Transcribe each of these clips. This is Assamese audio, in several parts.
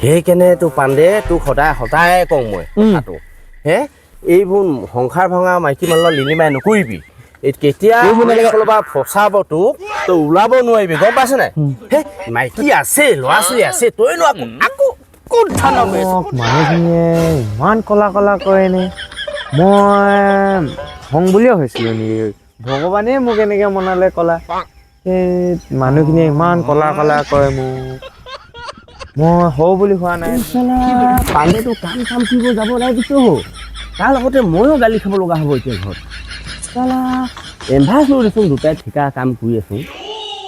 সেইকাৰণে তোৰ পাণ্ডে তোক সদায় কওঁ মই কথাটো হে এইবোৰ সংসাৰ ভঙা মাইকী মানুহৰ লিলিমাই নকৰিবি কেতিয়া কোনোবা ফচাব তোক তই ওলাব নোৱাৰিবি গম পাইছ নাই হে মাইকী আছে ল'ৰা ছোৱালী আছে তইনো আকৌ কোন থানা মানুহখিনিয়ে ইমান কলা কৰেনে মই হং বুলিয়ে হৈছিলোঁ নেকি ভগৱানে মোক এনেকৈ মনালে কলা সেই মানুহখিনিয়ে ইমান কলা কৰে মোক মই হওঁ বুলি হোৱা নাই পাণ্ডেটো কাম কৰিব যাব লাগিছো তাৰ লগতে ময়ো গালি খাব লগা হ'ব এতিয়া ঘৰত চালা এম্ভাছ লৈ দেচোন দুটাই ঠিকা কাম কৰি আছো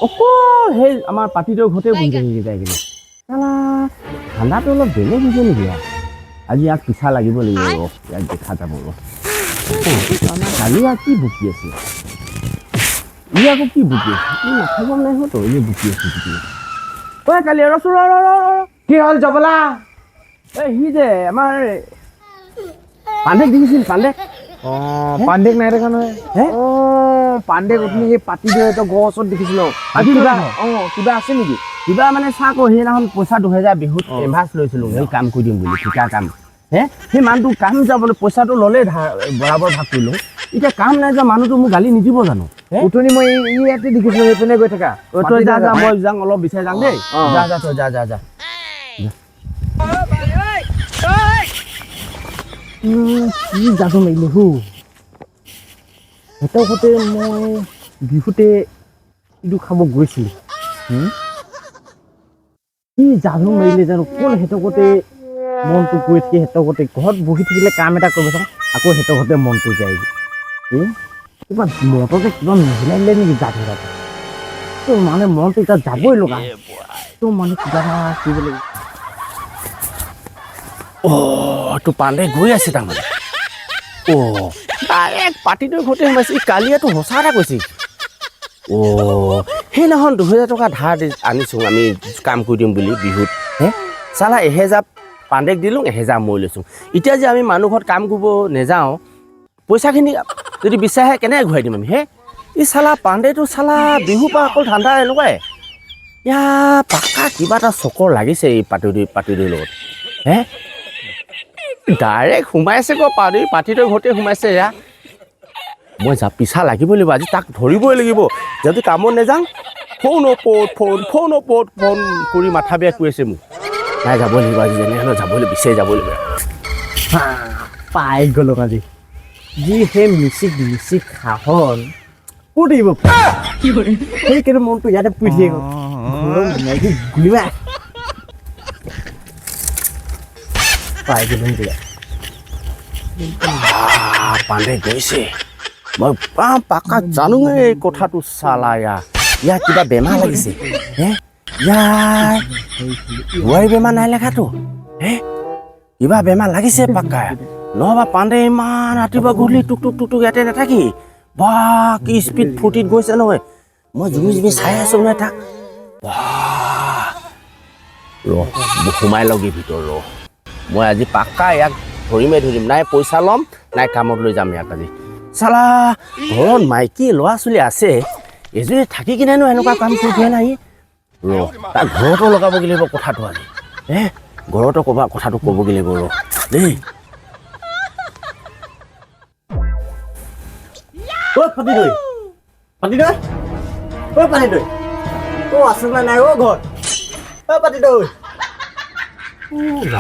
অকল সেই আমাৰ পাতিটোৰ ঘৰতে বহি থাকি যায় কিন্তু চালা ঠাণ্ডাটো অলপ বেলেগ হৈছে নেকি আজি ইয়াক পিঠা লাগিব ইয়াক দেখা যাব কালি ইয়াক কি বুকি আছে ই আকৌ কি বুকি আছে ই নাখাব নাই হতো ই বুকি আছে ঐ কালি ৰচোন কি হ'ল জবলা সি যে আমাৰ পাণ্ডেক দেখিছিল পাণ্ডেক নাই দেখা নহয় পাণ্ডেক উঠনি সেই পাতি দিওঁ গছত দেখিছিলো কিবা আছে নেকি কিবা মানে চাহ কওঁ সেইদিনাখন পইচা 2000 বিহুত এডভান্স লৈছিলোঁ সেই কাম কৰি দিম বুলি ঠিকা কাম হে সেই মানুহটো কাম যাবলৈ পইচাটো ল'লে বৰাবৰ ভাগ কৰিলোঁ এতিয়া কাম নাই যোৱা মানুহটো মোক গালি নিদিব জানো উঠনি মই ইয়াতে দেখিছিলোঁ সেইপিনে গৈ থাকা তই যা মই যাওঁ অলপ বিচাৰি যাওঁ দেই যা কি যাদু মাৰিলো সিহঁতৰ সৈতে মই বিহুতে ইটো খাব গৈছিলোঁ কি যাদু মাৰিলে জানো কোন সিহঁতৰ সৈতে মনটো গৈ থাকে সিহঁতৰ সৈতে ঘৰত বহি থাকিলে কাম এটা কৰিব চাওঁ আকৌ সিহঁতৰ সৈতে মনটো যায় কিবা মনতে কিবা মিলাই দিলে নেকি যাদু তোৰ মানে মনটো এতিয়া যাবই লগা তোৰ মানে কিবা এটা কৰিব লাগিব তোৰ পাণ্ডে গৈ আছে তাৰমানে ডাইৰেক্ট পাৰ্টিটোৰ ঘৰতে সোমাইছে কালিয়াটো সঁচা এটা কৈছে সেইদিনাখন 2000 টকা ধাৰ আনিছোঁ আমি কাম কৰি দিম বুলি বিহুত চালা 1000 পাণ্ডেক দিলোঁ 1000 মই লৈছোঁ এতিয়া যে আমি মানুহ ঘৰত কাম কৰিব নেযাওঁ পইচাখিনি যদি বিচাৰে কেনেকৈ ঘূৰাই দিম আমি ই চালা পাণ্ডেটো চালা বিহু পৰা অকল ঠাণ্ডা এনেকুৱাই ইয়া পাক্কা কিবা এটা চকৰ লাগিছে এই পাতিটোৰ লগত ডাইৰেক্ট সোমাইছে পাতিটোৰ ঘৰতে সোমাইছে এয়া মই পিছা লাগিবই লাগিব আজি তাক ধৰিবই লাগিব যদি কামত নেযাওঁ ফোন কৰি মাথা বেয়া কৰি আছে মোক নাই যাবই লাগিব আজি যেনেহ'লে যাবই লাগিব বিচাৰি যাবই লাগিব পাই গ'লো আজি যি সেই মিচিক সাহন ক'ত আহিব সেইকাৰণে মনটো ইয়াতে পুৰি দিয়ে গুলিবা পাই গ'লো পাণ্ডে গৈছে মই পাক্কা জানো এই কথাটো চালা ইয়াৰ কিবা বেমাৰ লাগিছে বোৱাৰী বেমাৰ নাই লেখাটো কিবা বেমাৰ লাগিছে পাক্কা নহবা পাণ্ডে ইমান ৰাতিপুৱা গধূলি টুক ইয়াতে নাথাকি বা কি স্পীড ফুৰ্তিত গৈছে নহয় মই জুমি চাই আছো নহয় তাক সোমাই লগি ভিতৰ মই আজি পাক্কা ইয়াক ধৰিম নাই পইচা ল'ম নাই কামত লৈ যাম ইয়াক আজি চালা ঘৰত মাইকী ল'ৰা ছোৱালী আছে এজনী থাকি কিনেনো এনেকুৱা কাম কৰি দিয়া নাই তাক ঘৰতো লগাবগৈ লাগিব কথাটো আজি ঘৰতো কথাটো ক'বগৈ লাগিব দেই আছিলে নাই ঘৰত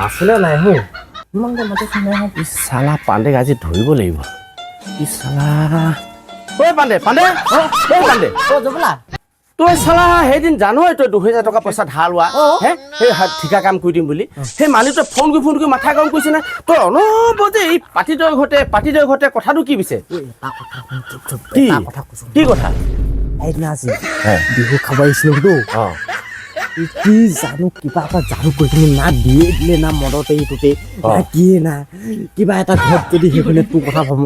আছিলে নাই চালা পাণ্ডেক আজি ধৰিব লাগিব তই চালা সেইদিন জানই তই 2000 টকা পইচা ধাৰ লোৱা সেই ঠিকা কাম কৰি দিম বুলি সেই মানুহটোৱে ফোন কৰি মাথা গৰম কৰিছে নে তই অনবৰতে এই পাতিটোৰ ঘৰতে কথাটো কি পিছে কি কথা বিহু খাব আহিছিলো কি জানো কিবা এটা জাদু কৰি না দিয়ে দিলে না মদতে এইটোতে কিয়ে না কিবা এটা ঘৰত যদি সেইফালে তোৰ কথা ভাবো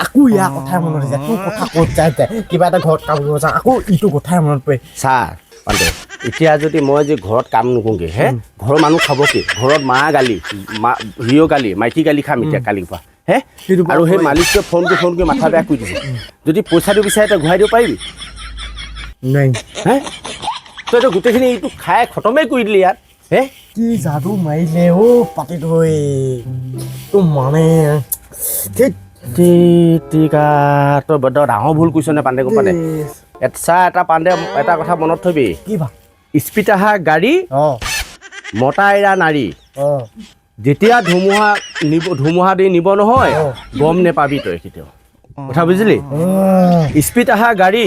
আকৌ ইয়াৰ কথাই মনত যায় তোৰ কথা ক'ত যায় কিবা এটা ঘৰত কাম কৰিব যাওঁ আকৌ ইটো কথাই মনত পৰে ছাৰ পাণ্ডে এতিয়া যদি মই যে ঘৰত কাম নকৰোঁগৈ ঘৰৰ মানুহ খাব কি ঘৰত মা গালি হিৰ গালি মাইকী গালি খাম এতিয়া কালিৰ পৰা আৰু সেই মালিকটোৱে ফোন কৰি মাথা বেয়া কৰি দিছে যদি পইচাটো বিচাৰে তই ঘূৰাই দিব পাৰিবি নাই তইতো গোটেইখিনি এইটো খাই খতমেই কৰি দিলি ইয়াত কি যাদু মাৰিলে পাতি থৈ তো মানে টিকা তই বৰ ডাঙৰ ভুল কৈছ নে পাণ্ডে গম পানে এটা পাণ্ডে এটা কথা মনত থবি কি ভা স্পীড অহা গাড়ী মতা এৰা নাৰী যেতিয়া ধুমুহা দি নিব নহয় গম নেপাবি তই কেতিয়াও কথা বুজিলি স্পীড অহা গাড়ী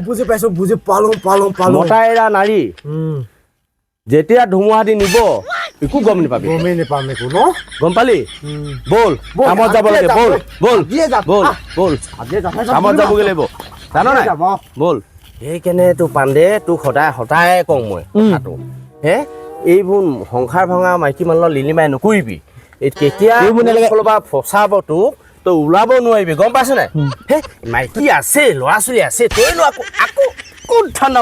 বুজি পাইছো বুজি পালো মতা এৰা নাৰী যেতিয়া ধুমুহা দি নিব একো গম নেপাবি গমেই নেপাম একো ন গম পালি বল কামত যাব লাগে বল কামত যাবগৈ লাগিব জান নাই বল সেইকাৰণে তোৰ পাণ্ডে তোক সদায় কওঁ মই কথাটো হে এইবোৰ সংসাৰ ভঙা মাইকী মানুহৰ লিলিমাই নকৰিবি কেতিয়া বা ফচাব তোক তই ওলাব নোৱাৰিবি গম পাইছ নাই হে মাইকী আছে ল'ৰা ছোৱালী আছে তইনো আকৌ কোন ঠাণ্ডা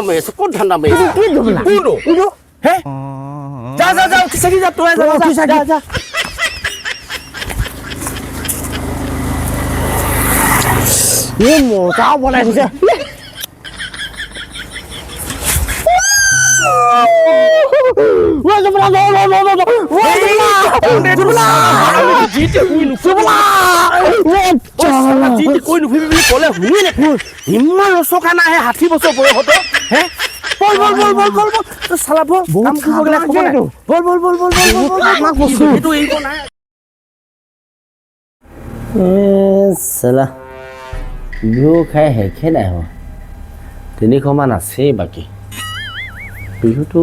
মাৰি আছ হে যা উঠি যা তই যা মজা বনাই দিছে ইমান ৰচকা নাই 60 বছৰ বয়সত হে বিহু খাই শেষে নাই হোৱা 300 মান আছেই বাকী বিহুটো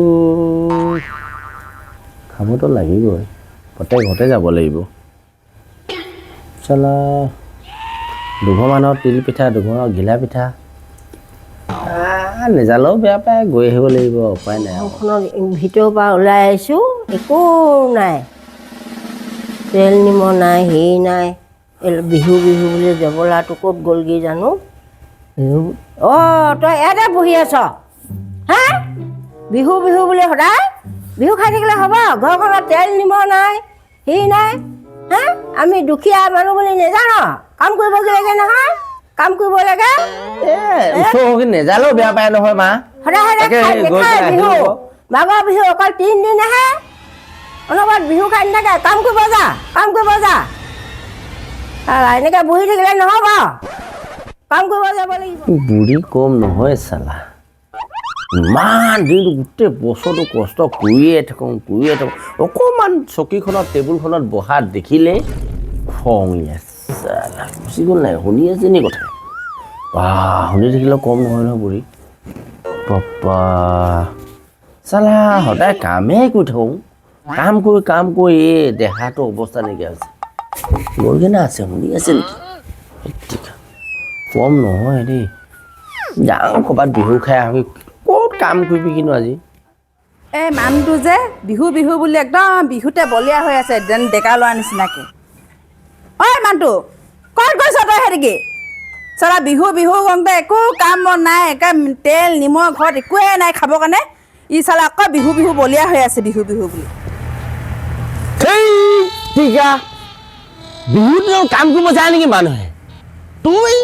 খাবতো লাগিবই প্ৰত্যেক ঘৰতে যাব লাগিব চালা 200 মানৰ তিল পিঠা 200 মানৰ ঘিলা পিঠা নেজালেও বেয়া পায় গৈ আহিব লাগিব উপায় নাই ভিতৰৰ পৰা ওলাই আহিছোঁ একো নাই তেল নিমখ নাই হেৰি নাই বিহু বুলি জবলাটো ক'ত গ'লগৈ জানো তই ইয়াতে বহি আছ হা বিহু বুলি সদায় বিহু খাই থাকিলে হ'ব ঘৰখনত তেল নিমখ নাই হেৰি নাই হা আমি দুখীয়া মানুহ বুলি নেজানো কাম কৰিব লাগে নহয় কাম কৰিব লাগে নেজালেও বেয়া পায় নহয় মা সদায় বিহু মাঘৰ বিহু অকল 3 দিন আহে অনবৰত বিহু খাই নাথাকে কাম কৰিব যা এনেকৈ বহি থাকিলে নহ'ব কাম কৰিব যাব লাগিব বুঢ়ী কম নহয় চালা ইমান দিনটো গোটেই বছৰটো কষ্ট কৰিয়ে থাকোঁ অকণমান চকীখনত টেবুলখনত বহা দেখিলে খং চালা গুচি গ'ল নাই শুনি আছে নি কথা শুনি থাকিলেও কম নহয় নহয় বুঢ়ী পাপা চালা সদায় কামেই কৰি থাকোঁ কাম কৰি এই দেহাটো অৱস্থা নাইকিয়া হৈছে গ'লগৈ না আছে শুনি আছে নেকি কম নহয় দেই যাওঁ ক'ৰবাত বিহু খাই আহি ক'ত কাম কৰিবি কিন্তু আজি এই মানুহটো যে বিহু বুলি একদম বিহুতে বলিয়া হৈ আছে যেন ডেকা লোৱাৰ নিচিনাকৈ ঐ মানুহটো ক'ত গৈছ তই সেনেকৈ চলা বিহু গমতে একো কাম বন নাই একে তেল নিমখ ঘৰত একোৱে নাই খাবৰ কাৰণে ই চালা আকৌ বিহু বলিয়া হৈ আছে বিহু বুলি বিহুত কাম কৰিব যায় নেকি মানুহে তই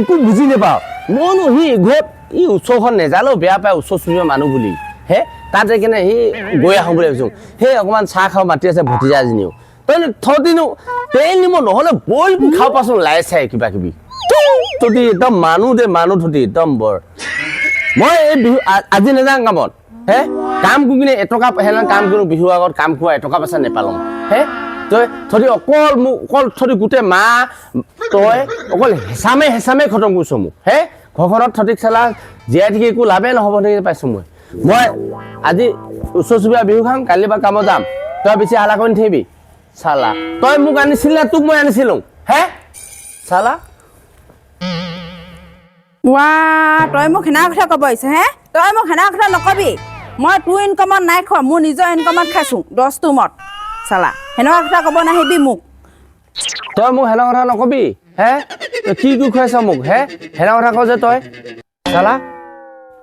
একো বুজি নাপাওঁ মইনো সি ঘৰত ই ওচৰখন নেজালেও বেয়া পায় ওচৰ চুবুৰীয়া মানুহ বুলি হে তাতে কেনে সি গৈ আহোঁ বুলি ভাবিছোঁ সেই অকণমান চাহ খাওঁ মাতি আছে ভতিজা এজনীও তই থদিনো তেল নিমখ নহ'লে বইল খাওঁ পাচোন লাই চাই কিবা কিবি তহঁতি একদম মানুহ থতি একদম বৰ মই এই বিহু আজি নেযাওঁ কামত হে কাম কৰি কিনে এটকা সেনে কাম কৰোঁ বিহুৰ আগত কাম খোৱা এটকা পইচা নেপালোঁ হে তই থদি অকল থদি গোটেই মাহ তই অকল হেঁচামে খতম কৰিছ মোক হে ঘৰখনত থতিক চালা জীয়াই থাকি একো লাভেই নহ'ব নেকি পাইছোঁ মই আজি ওচৰ চুবুৰীয়া বিহু খাম কালি বা কামত যাম তই বেছি হালা কৰি নাথাকিবি চালা তই মোক আনিছিল নে তোক মই আনিছিলোঁ হে চালা তই মোক সেনা কথা ক'ব আহিছ হে তই মোক সেনা কথা নকবি মই তোৰ ইনকামত নাই খোৱা মোৰ নিজৰ ইনকামত খাইছোঁ 10টো মত চালা সেনেকুৱা কথা ক'ব নাহিবি মোক তই মোক সেনেকুৱা কথা নকবি হে তই কি খুৱাইছ মোক হে সেনেকুৱা কথা কওঁ যে তই চালা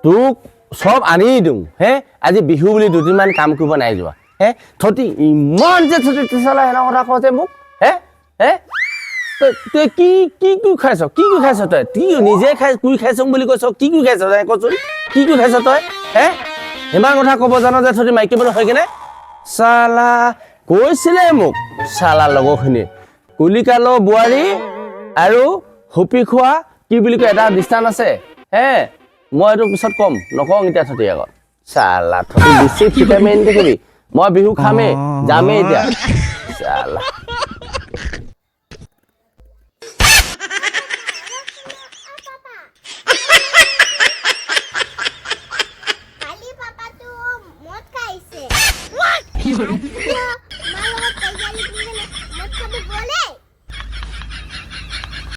তোক চব আনি দিওঁ হে আজি বিহু বুলি 2 দিনমান কাম কৰিব নাই যোৱা হে থতি ইমান যে থতি চালা সেনেকুৱা কথা কওঁ যে মোক হে তই কি খাইছ তই নিজে কুই খাইছ বুলি কৈছ কি খাইছ তই কচোন কি খাইছ তই হে ইমান কথা ক'ব জান যে থতি মাইকী মানুহ হৈ কিনে চালা কৈছিলে মোক চালা লগৰখিনি কুলিকালৰ বোৱাৰী আৰু হুপি খোৱা কি বুলি কয় এটা দৃষ্টান্ত আছে হে মই এইটো পিছত কম নকওঁ এতিয়া থতি আগত চালা থতি বেছি ফিটামিন দেখিবি মই বিহু খামেই যামেই এতিয়া চালা কালি পাপাটো মদ খাইছে